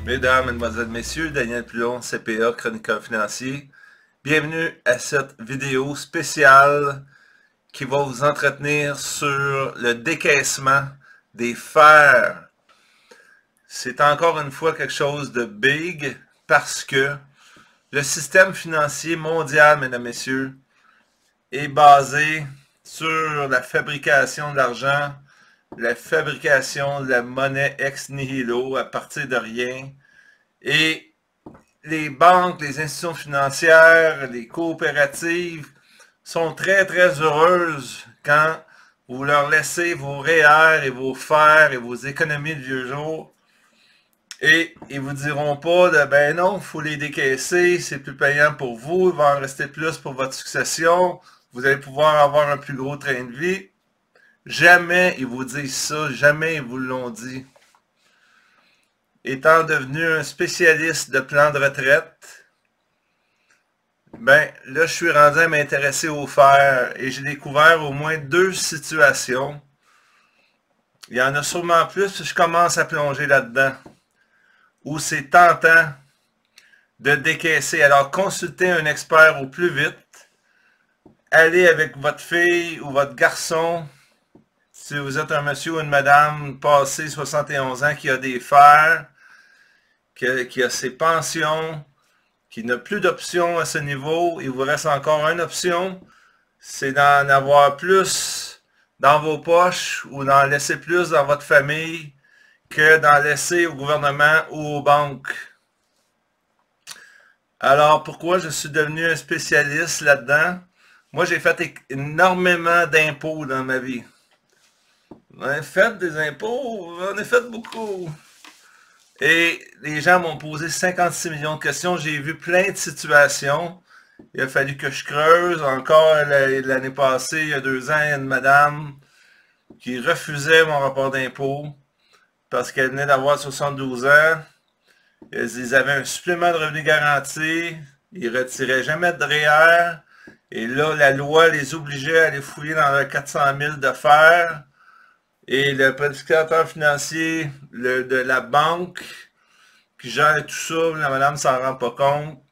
Mesdames, Mesdemoiselles, Messieurs, Daniel Plon, CPA, chroniqueur financier. Bienvenue à cette vidéo spéciale qui va vous entretenir sur le décaissement des fers. C'est encore une fois quelque chose de big parce que le système financier mondial, mesdames, messieurs, est basé sur la fabrication de l'argent, la fabrication de la monnaie ex nihilo à partir de rien. Et les banques, les institutions financières, les coopératives sont très très heureuses quand vous leur laissez vos REER et vos fers et vos économies de vieux jours. Et ils vous diront pas de ben non, il faut les décaisser, c'est plus payant pour vous, il va en rester plus pour votre succession, vous allez pouvoir avoir un plus gros train de vie. Jamais ils vous disent ça, jamais ils vous l'ont dit. Étant devenu un spécialiste de plan de retraite, ben là je suis rendu à m'intéresser aux fers et j'ai découvert au moins deux situations. Il y en a sûrement plus, je commence à plonger là-dedans, où c'est tentant de décaisser. Alors consultez un expert au plus vite. Allez avec votre fille ou votre garçon, si vous êtes un monsieur ou une madame passé 71 ans qui a des fers, qui a ses pensions, qui n'a plus d'options à ce niveau, il vous reste encore une option, c'est d'en avoir plus dans vos poches ou d'en laisser plus dans votre famille que d'en laisser au gouvernement ou aux banques. Alors, pourquoi je suis devenu un spécialiste là-dedans? Moi, j'ai fait énormément d'impôts dans ma vie. On a fait des impôts, on a fait beaucoup. Et les gens m'ont posé 56 millions de questions. J'ai vu plein de situations. Il a fallu que je creuse. Encore l'année passée, il y a 2 ans, il y a une madame qui refusait mon rapport d'impôt parce qu'elle venait d'avoir 72 ans. Ils avaient un supplément de revenu garanti. Ils ne retiraient jamais de REER. Et là, la loi les obligeait à aller fouiller dans leurs 400 000 de fer. Et le planificateur financier de la banque qui gère tout ça, la madame s'en rend pas compte.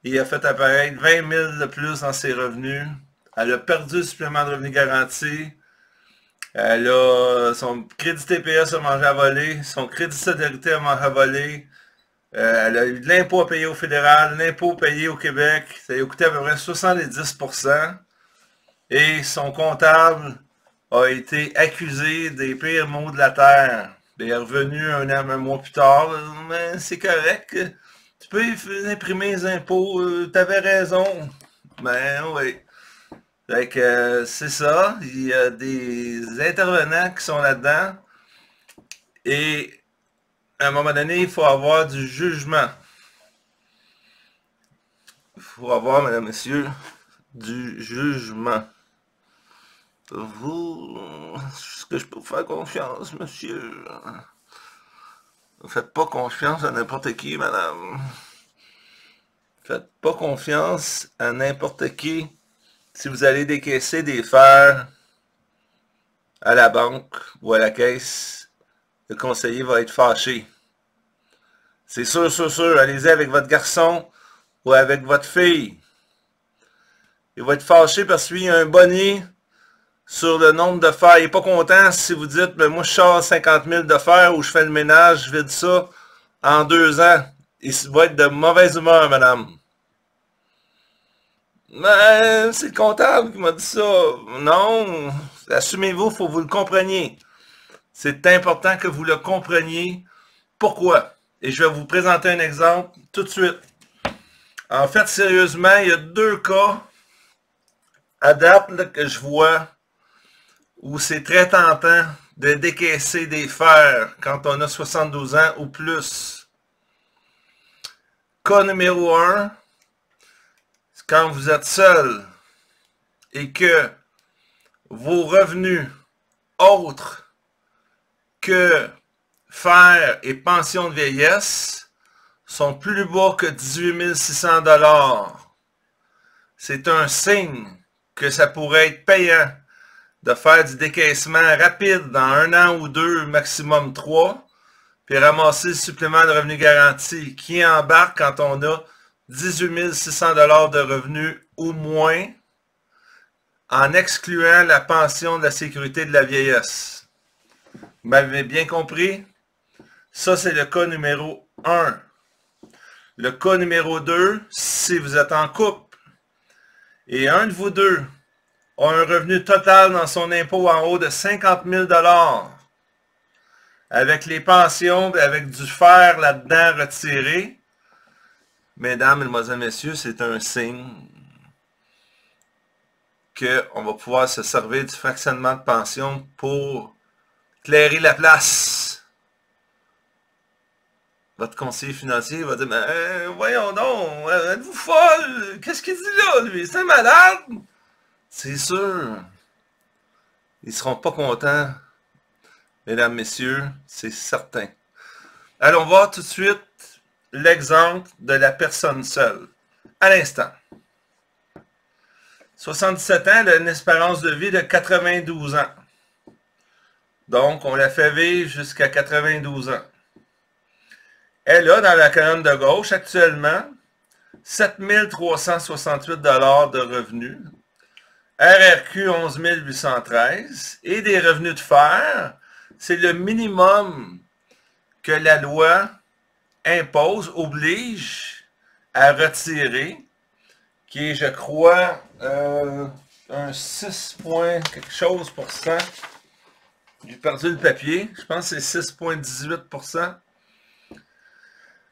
Il a fait apparaître 20 000 de plus dans ses revenus. Elle a perdu le supplément de revenu garanti. Son crédit TPS a mangé à voler. Son crédit solidarité a mangé à voler. Elle a eu de l'impôt à payer au fédéral, l'impôt payé au Québec. Ça lui a coûté à peu près 70%. Et son comptable a été accusé des pires maux de la terre. Il est revenu un mois plus tard. Mais c'est correct. Tu peux imprimer les impôts. T'avais raison. Ben oui. Fait que c'est ça. Il y a des intervenants qui sont là-dedans. Et à un moment donné, il faut avoir du jugement. Il faut avoir, mesdames, messieurs, du jugement. Vous, est-ce que je peux vous faire confiance, monsieur? Ne faites pas confiance à n'importe qui, madame. Faites pas confiance à n'importe qui si vous allez décaisser des fers à la banque ou à la caisse. Le conseiller va être fâché. C'est sûr, sûr. Allez-y avec votre garçon ou avec votre fille. Il va être fâché parce qu'il y a un bonnet sur le nombre de fers. Il n'est pas content si vous dites, ben moi je sors 50 000 de fers ou je fais le ménage, je vide ça en 2 ans. Il va être de mauvaise humeur, madame. Mais c'est le comptable qui m'a dit ça. Non, assumez-vous, il faut que vous le compreniez. C'est important que vous le compreniez. Pourquoi? Et je vais vous présenter un exemple tout de suite. En fait, sérieusement, il y a 2 cas à date là, que je vois où c'est très tentant de décaisser des fers quand on a 72 ans ou plus. Cas numéro 1, quand vous êtes seul et que vos revenus autres que fers et pension de vieillesse sont plus bas que 18 600 $. C'est un signe que ça pourrait être payant de faire du décaissement rapide dans 1 an ou 2, maximum 3, puis ramasser le supplément de revenu garanti qui embarque quand on a 18 600 $ de revenus ou moins, en excluant la pension de la sécurité de la vieillesse. Vous m'avez bien compris? Ça, c'est le cas numéro 1. Le cas numéro 2, si vous êtes en couple et un de vous deux a un revenu total dans son impôt en haut de 50 000 $, avec les pensions, avec du fer là-dedans retiré, mesdames, mesdemoiselles, messieurs, c'est un signe qu'on va pouvoir se servir du fractionnement de pension pour clairer la place. Votre conseiller financier va dire, voyons donc, êtes-vous folle? Qu'est-ce qu'il dit là, lui? C'est un malade? C'est sûr. Ils ne seront pas contents, mesdames, messieurs, c'est certain. Allons voir tout de suite l'exemple de la personne seule. À l'instant. 77 ans, elle a une espérance de vie de 92 ans. Donc, on la fait vivre jusqu'à 92 ans. Elle a, dans la colonne de gauche, actuellement, 7 368 $ de revenus, RRQ 11 813 et des revenus de fer. C'est le minimum que la loi impose, oblige à retirer, qui est, je crois, un 6 point quelque chose pour cent. J'ai perdu le papier. Je pense que c'est 6,18%.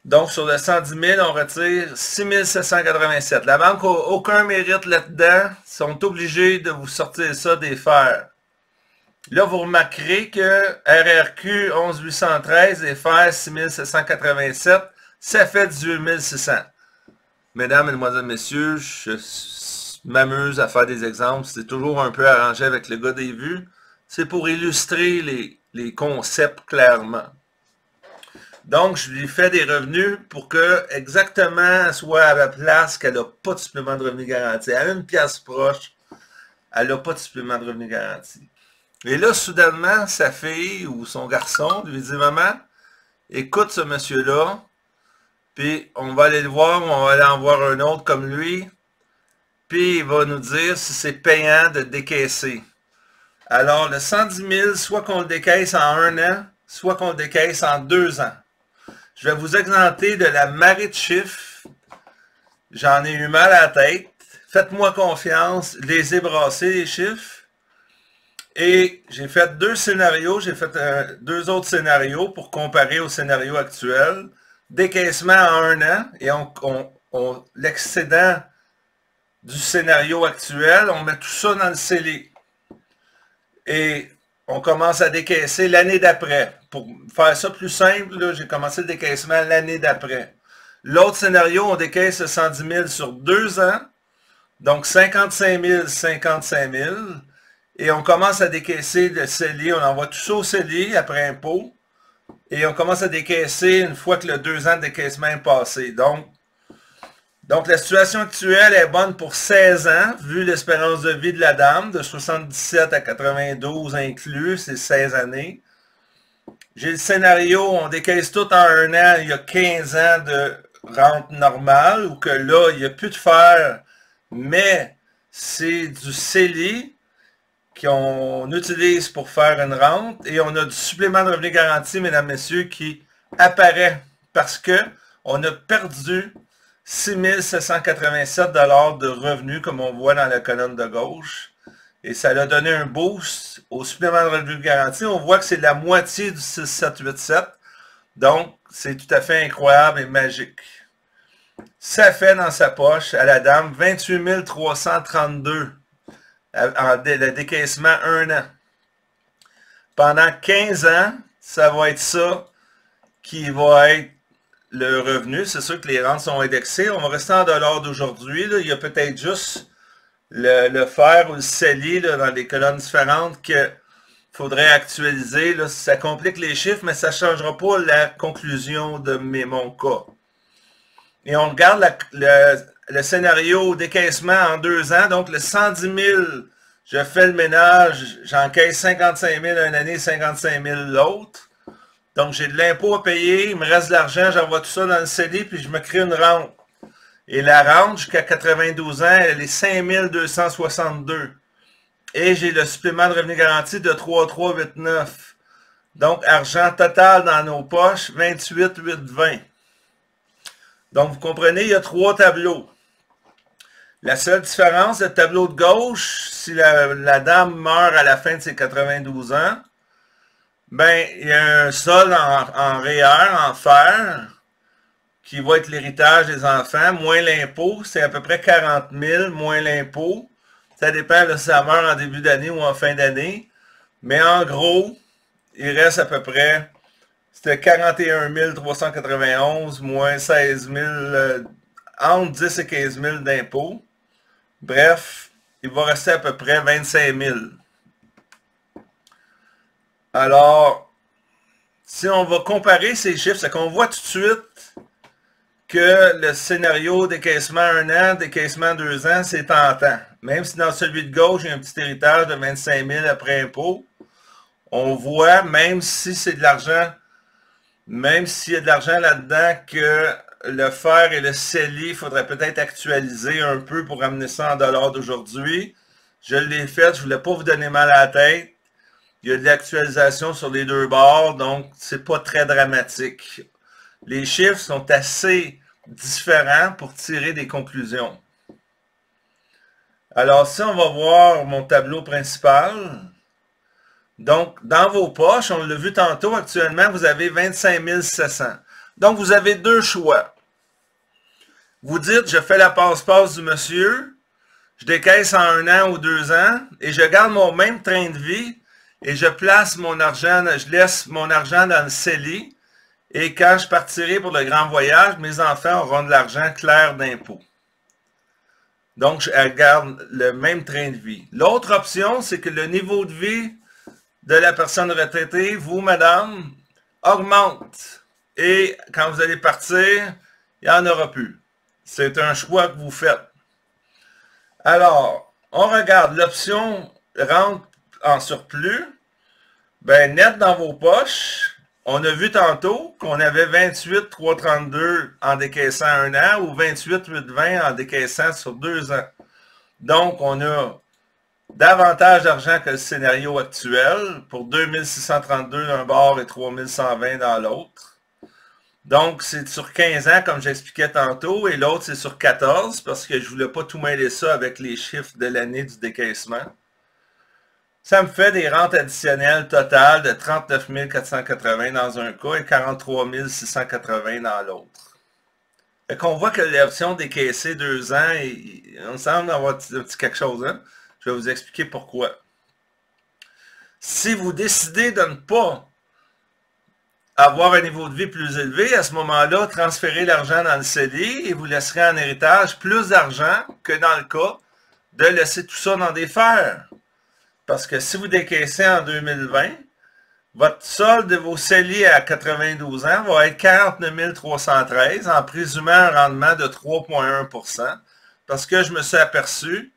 Donc, sur le 110 000, on retire 6 787. La banque n'a aucun mérite là-dedans. Ils sont obligés de vous sortir ça des fers. Là, vous remarquerez que RRQ 11 813 et FER 6 787, ça fait 18 600. Mesdames, mesdemoiselles, messieurs, je m'amuse à faire des exemples. C'est toujours un peu arrangé avec le gars des vues. C'est pour illustrer les concepts clairement. Donc, je lui fais des revenus pour que exactement elle soit à la place qu'elle n'a pas de supplément de revenu garanti. À une pièce proche, elle n'a pas de supplément de revenu garanti. Et là, soudainement, sa fille ou son garçon lui dit, « Maman, écoute ce monsieur-là, puis on va aller le voir, on va aller en voir un autre comme lui, puis il va nous dire si c'est payant de décaisser. » Alors, le 110 000, soit qu'on le décaisse en 1 an, soit qu'on le décaisse en 2 ans. Je vais vous exempter de la marée de chiffres. J'en ai eu mal à la tête. Faites-moi confiance. Les ai brassés, les chiffres. Et j'ai fait 2 scénarios. J'ai fait 2 autres scénarios pour comparer au scénario actuel. Décaissement en 1 an. Et l'excédent du scénario actuel, on met tout ça dans le CELI. Et on commence à décaisser l'année d'après. Pour faire ça plus simple, j'ai commencé le décaissement l'année d'après. L'autre scénario, on décaisse 110 000 sur 2 ans. Donc 55 000, 55 000. Et on commence à décaisser le CELI. On envoie tout ça au CELI après impôt. Et on commence à décaisser une fois que le 2 ans de décaissement est passé. Donc, la situation actuelle est bonne pour 16 ans, vu l'espérance de vie de la dame, de 77 à 92 inclus, c'est 16 années. J'ai le scénario, on décaisse tout en 1 an, il y a 15 ans de rente normale, ou que là, il n'y a plus de fer, mais c'est du CELI qu'on utilise pour faire une rente, et on a du supplément de revenu garanti, mesdames, messieurs, qui apparaît parce que on a perdu 6 787 $ de revenus, comme on voit dans la colonne de gauche. Et ça a donné un boost au supplément de revenu garanti. On voit que c'est la moitié du 6787. Donc, c'est tout à fait incroyable et magique. Ça fait dans sa poche, à la dame, 28 332 le décaissement 1 an. Pendant 15 ans, ça va être ça qui va être le revenu. C'est sûr que les rentes sont indexées. On va rester en dollars d'aujourd'hui. Il y a peut-être juste le fer ou le CELI dans des colonnes différentes qu'il faudrait actualiser. Là, ça complique les chiffres, mais ça ne changera pas la conclusion de mon cas. Et on regarde le scénario décaissement en 2 ans. Donc, le 110 000, je fais le ménage, j'encaisse 55 000 une année, 55 000 l'autre. Donc, j'ai de l'impôt à payer, il me reste de l'argent, j'envoie tout ça dans le CELI, puis je me crée une rente. Et la rente, jusqu'à 92 ans, elle est 5262. Et j'ai le supplément de revenu garanti de 3389. Donc, argent total dans nos poches, 28,820. Donc, vous comprenez, il y a 3 tableaux. La seule différence, le tableau de gauche, si la dame meurt à la fin de ses 92 ans, ben, il y a un sol en REER, en fer, qui va être l'héritage des enfants, moins l'impôt, c'est à peu près 40 000, moins l'impôt. Ça dépend là, si ça meurt en début d'année ou en fin d'année. Mais en gros, il reste à peu près, c'était 41 391 moins 16 000, entre 10 et 15 000 d'impôts. Bref, il va rester à peu près 25 000. Alors, si on va comparer ces chiffres, c'est qu'on voit tout de suite que le scénario décaissement 1 an, décaissement 2 ans, c'est tentant. Même si dans celui de gauche, il y a un petit héritage de 25 000 après impôt, on voit, même si c'est de l'argent, même s'il y a de l'argent là-dedans, que le fer et le CELI, il faudrait peut-être actualiser un peu pour ramener ça en dollars d'aujourd'hui. Je l'ai fait, je ne voulais pas vous donner mal à la tête. Il y a de l'actualisation sur les 2 bords, donc c'est pas très dramatique. Les chiffres sont assez différents pour tirer des conclusions. Alors, si on va voir mon tableau principal, donc, dans vos poches, on l'a vu tantôt, actuellement, vous avez 25 700. Donc, vous avez 2 choix. Vous dites, je fais la passe-passe du monsieur, je décaisse en 1 an ou 2 ans, et je garde mon même train de vie, et je place mon argent, je laisse mon argent dans le CELI, et quand je partirai pour le grand voyage, mes enfants auront de l'argent clair d'impôt. Donc, je garde le même train de vie. L'autre option, c'est que le niveau de vie de la personne retraitée, vous, madame, augmente. Et quand vous allez partir, il n'y en aura plus. C'est un choix que vous faites. Alors, on regarde l'option rente en surplus. Ben, net dans vos poches, on a vu tantôt qu'on avait 28 332 en décaissant 1 an ou 28 820 en décaissant sur 2 ans. Donc, on a davantage d'argent que le scénario actuel pour 2632 d'un bord et 3120 dans l'autre. Donc, c'est sur 15 ans, comme j'expliquais tantôt, et l'autre, c'est sur 14, parce que je ne voulais pas tout mêler ça avec les chiffres de l'année du décaissement. Ça me fait des rentes additionnelles totales de 39 480 dans un cas et 43 680 dans l'autre. Fait qu'on voit que l'option décaisser 2 ans, on semble avoir un petit quelque chose, hein? Je vais vous expliquer pourquoi. Si vous décidez de ne pas avoir un niveau de vie plus élevé, à ce moment-là, transférez l'argent dans le CELI et vous laisserez en héritage plus d'argent que dans le cas de laisser tout ça dans des fers. Parce que si vous décaissez en 2020, votre solde de vos CELI à 92 ans va être 49 313 en présumant un rendement de 3,1 %. Parce que je me suis aperçu,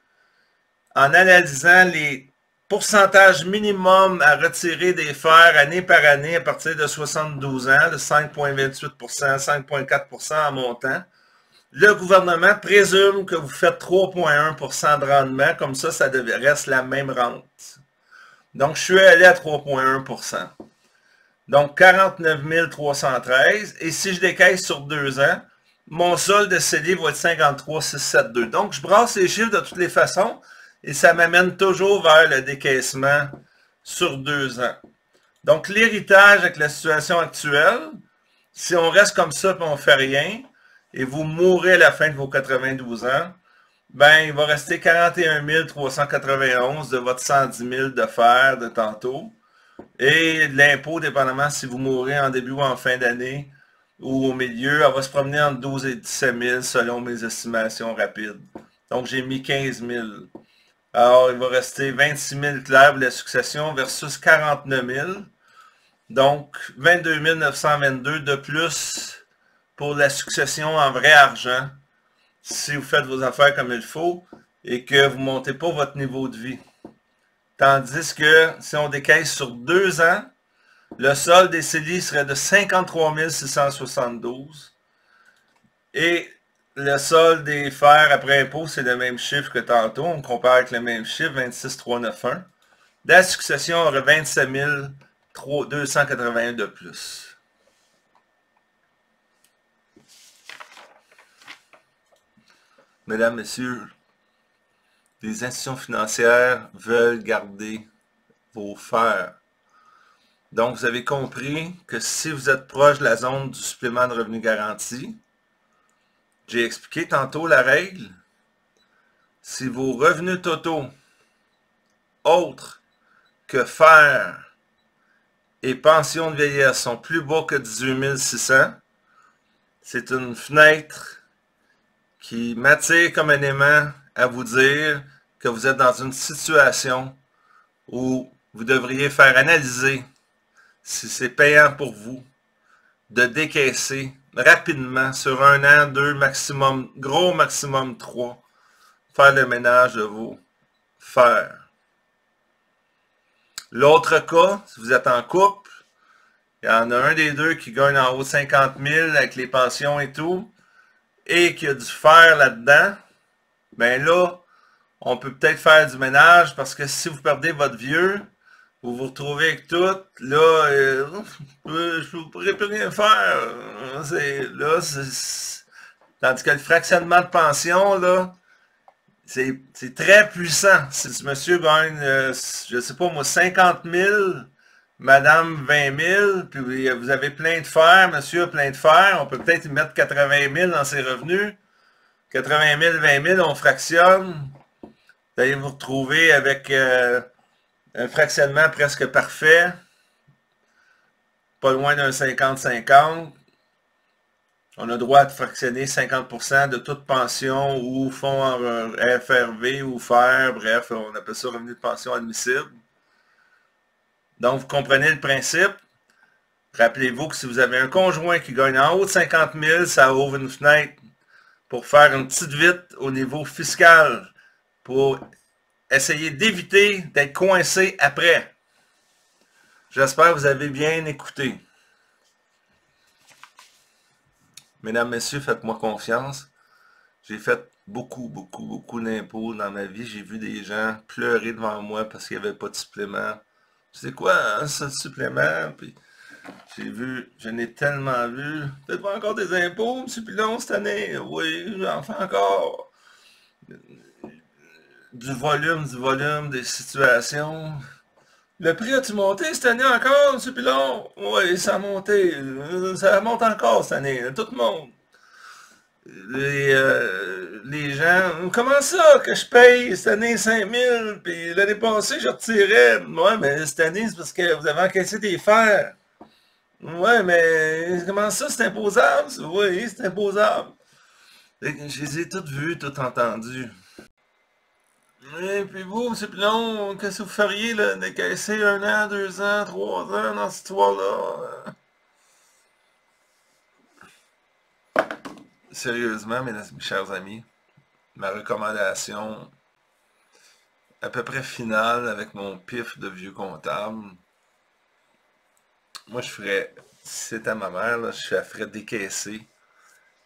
en analysant les pourcentage minimum à retirer des fers année par année à partir de 72 ans, de 5,28 %, 5,4 % en montant. Le gouvernement présume que vous faites 3,1 % de rendement, comme ça reste la même rente. Donc, je suis allé à 3,1 %. Donc, 49 313. Et si je décaisse sur 2 ans, mon solde de CELI va être 53 672. Donc, je brasse les chiffres de toutes les façons. Et ça m'amène toujours vers le décaissement sur 2 ans. Donc, l'héritage avec la situation actuelle, si on reste comme ça et on ne fait rien, et vous mourrez à la fin de vos 92 ans, ben, il va rester 41 391 de votre 110 000 de fer de tantôt. Et l'impôt, dépendamment si vous mourrez en début ou en fin d'année, ou au milieu, elle va se promener entre 12 et 17 000 selon mes estimations rapides. Donc, j'ai mis 15 000. Alors, il va rester 26 000 clairs pour la succession versus 49 000. Donc, 22 922 de plus pour la succession en vrai argent si vous faites vos affaires comme il faut et que vous ne montez pas votre niveau de vie. Tandis que si on décaisse sur 2 ans, Le solde des CELI serait de 53 672. Et le solde des fers après impôt, c'est le même chiffre que tantôt. On compare avec le même chiffre, 26 391. La succession aurait 27 281 de plus. Mesdames, Messieurs, les institutions financières veulent garder vos fers. Donc, vous avez compris que si vous êtes proche de la zone du supplément de revenu garanti, j'ai expliqué tantôt la règle. Si vos revenus totaux autres que fers et pensions de vieillesse sont plus bas que 18 600, c'est une fenêtre qui m'attire comme un aimant à vous dire que vous êtes dans une situation où vous devriez faire analyser si c'est payant pour vous de décaisser rapidement sur 1 an, 2, maximum, gros maximum 3, faire le ménage de vos fers. L'autre cas, si vous êtes en couple, il y en a un des deux qui gagne en haut de 50 000 avec les pensions et tout, et qui a du fer là-dedans, ben là, on peut peut-être faire du ménage parce que si vous perdez votre vieux, vous vous retrouvez avec tout, là, je ne pourrais plus rien faire. Tandis que le fractionnement de pension, là, c'est très puissant. Si ce monsieur gagne, je sais pas moi, 50 000, madame 20 000, puis vous avez plein de fer, monsieur a plein de fer, on peut peut-être y mettre 80 000 dans ses revenus. 80 000, 20 000, on fractionne. Vous allez vous retrouver avec un fractionnement presque parfait. Pas loin d'un 50-50. On a le droit de fractionner 50% de toute pension ou fonds en FRV ou FER, bref, on appelle ça revenu de pension admissible. Donc, vous comprenez le principe. Rappelez-vous que si vous avez un conjoint qui gagne en haut de 50 000, ça ouvre une fenêtre pour faire une petite vite au niveau fiscal, pour essayer d'éviter d'être coincé après. J'espère que vous avez bien écouté. Mesdames, Messieurs, faites-moi confiance. J'ai fait beaucoup d'impôts dans ma vie. J'ai vu des gens pleurer devant moi parce qu'il n'y avait pas de supplément. C'est quoi, hein, ce supplément? Puis j'ai vu, je n'ai tellement vu. Peut-être pas encore des impôts, M. Pilon, cette année. Oui, j'en fais encore. Du volume, des situations. Le prix a-tu monté cette année encore, M. Pilon? Oui, ça a monté. Ça monte encore cette année. Tout le monde. Les gens, comment ça que je paye cette année 5 000, puis l'année passée, je retirais. Ouais, mais cette année, c'est parce que vous avez encaissé des fers. Ouais, mais comment ça, c'est imposable? Oui, c'est imposable. Je les ai toutes vues, toutes entendues. Et puis vous, M. Pilon, qu'est-ce que vous feriez, là, décaisser 1 an, 2 ans, 3 ans dans cette histoire-là? Sérieusement, mes chers amis, ma recommandation à peu près finale avec mon pif de vieux comptable, moi je ferais, si c'était ma mère, là, je la ferais décaisser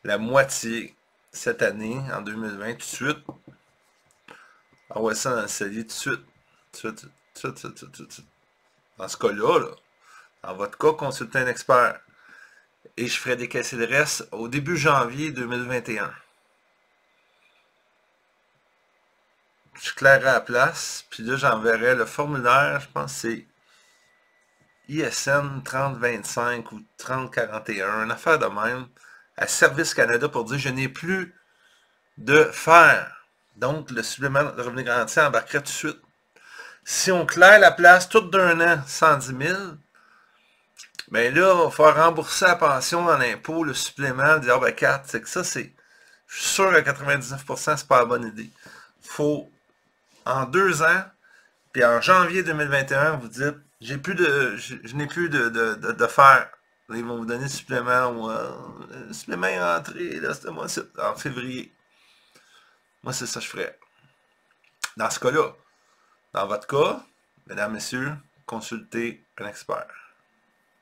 la moitié cette année, en 2020, tout de suite. Envoie ça dans le cellier tout de suite. Tout de suite. Dans ce cas-là, là, dans votre cas, consultez un expert. Et je ferai décaisser le reste au début janvier 2021. Je clairerai à la place, puis là j'enverrai le formulaire, je pense que c'est ISN 3025 ou 3041, une affaire de même, à Service Canada pour dire je n'ai plus de fer. Donc le supplément de revenu garanti embarquerait tout de suite. Si on claire la place toute d'un an, 110 000, bien là, il va falloir rembourser la pension dans l'impôt, le supplément, dire, ben 4, c'est que ça, c'est, je suis sûr à 99%, c'est pas la bonne idée. Il faut, en 2 ans, puis en janvier 2021, vous dites, je n'ai plus de fer. Là, ils vont vous donner le supplément, le supplément est rentré, là, c'était moi, en février. Moi, c'est ça que je ferais. Dans ce cas-là, dans votre cas, mesdames, messieurs, consultez un expert.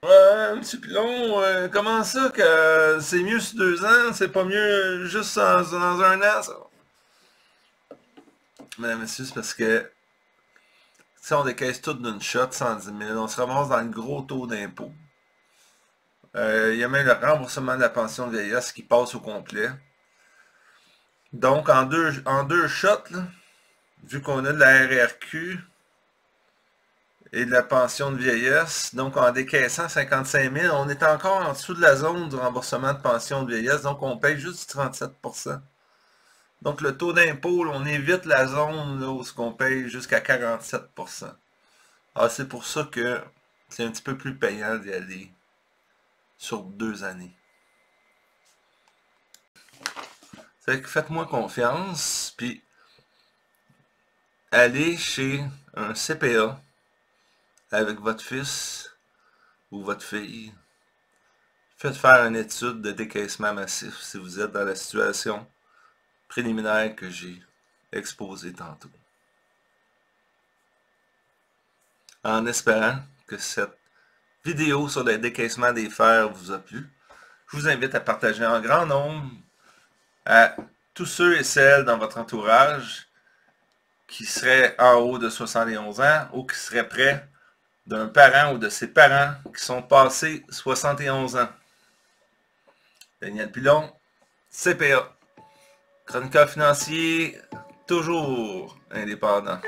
Ouais, M. Pilon, comment ça que c'est mieux sur 2 ans, c'est pas mieux juste dans un an, ça? Mesdames et messieurs, c'est parce que si on décaisse tout d'une shot, 110 000, on se ramasse dans le gros taux d'impôt. Il y a même le remboursement de la pension de vieillesse qui passe au complet. Donc, en deux shots, là, vu qu'on a de la RRQ et de la pension de vieillesse, donc en décaissant 55 000, on est encore en dessous de la zone du remboursement de pension de vieillesse, donc on paye juste 37%. Donc, le taux d'impôt, on évite la zone là, où on paye jusqu'à 47%. Alors, c'est pour ça que c'est un petit peu plus payant d'y aller sur 2 années. Fait que faites-moi confiance, puis allez chez un CPA avec votre fils ou votre fille. Faites faire une étude de décaissement massif si vous êtes dans la situation préliminaire que j'ai exposée tantôt. En espérant que cette vidéo sur le décaissement des fers vous a plu, je vous invite à partager en grand nombre à tous ceux et celles dans votre entourage qui seraient en haut de 71 ans ou qui seraient près d'un parent ou de ses parents qui sont passés 71 ans. Daniel Pilon, CPA, chroniqueur financier, toujours indépendant.